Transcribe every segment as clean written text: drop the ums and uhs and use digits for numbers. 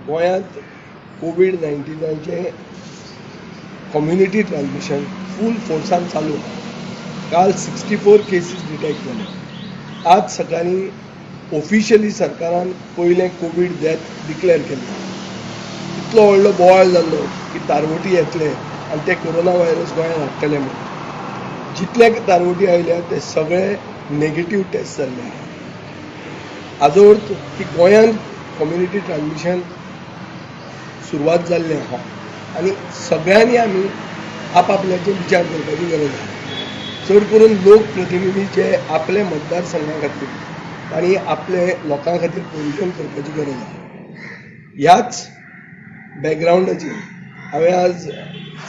गोंयांत कोविड-19चे community transmission फूल फोर्सान चालू. काल 64 केसीस डिटेक्ट जाले. आज सकाळी ऑफिशियली सरकारान पयलें कोविड डेथ डिक्लेअर केलें. इतलो व्हडलो बोवाळ जाल्लो की तारवटी येतले आनी ते कोरोना व्हायरस गोंयांत हाडटले म्हणून. जितले तारवटी आयल्या ते सगळे नेगेटीव टेस्ट जाल्ले. हाजो अर्थ की गोंयांत कम्युनिटी ट्रान्समिशन सुरवात जाल्लें आहा आनी सगळ्यांनी आमी आपआपल्याचे विचार करपाची गरज आसा. चड करून लोक प्रतिनिधी जे आपले मतदारसंघा खातीर तांणी आपले लोकां खातीर प्रोविजन करपाची गरज आसा. ह्याच बॅकग्रावंडाचेर हांवें आज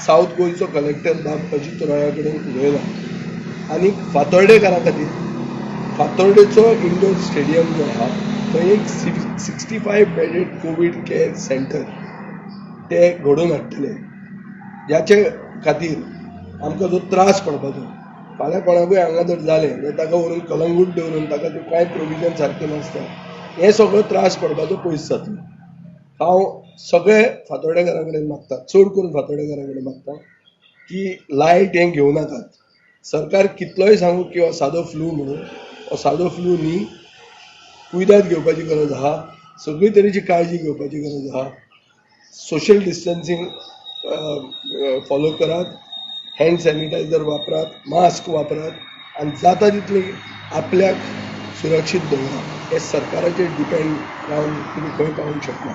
सावथ गोंयचो कलेक्टर बाब अजीत रॉया कडेन उलयलां आनी फातर्डेकारां खातीर फातर्डेचो इंडोर स्टेडियम जो आहा थंय एक 65 बेडेड कोवीड केअर सेंटर ते घडोवन हाडटले. ज्याचे खातीर आमकां जो त्रास पडपाचो फाल्यां कोणाकूय हांगा जर जालें जाल्यार ताका व्हरून कलंगूट दवरून ताका कांय प्रोविजन सारकें नासता. हे सगळो त्रास पडपाचो पयस जातलो. हांव सगळे फातोर्डेकारां कडेन मागता, चड करून फातोर्डेकारां कडेन मागता की लायट हें घेवं नाकात. सरकार कितलोय सांगू की हो सादो फ्लू म्हणून, हो सादो फ्लू न्ही. कुयदाद घेवपाची गरज आहा, सगळे तरेची काळजी घेवपाची गरज आहा. सोशल डिस्टन्सिंग फॉलो करात, हँड सॅनिटायझर वापरात, मास्क वापरात आनी जाता तितली आपल्याक सुरक्षीत दवरात. हे सरकाराचेर डिपेंड रावन तुमी खंय पावूंक शकना.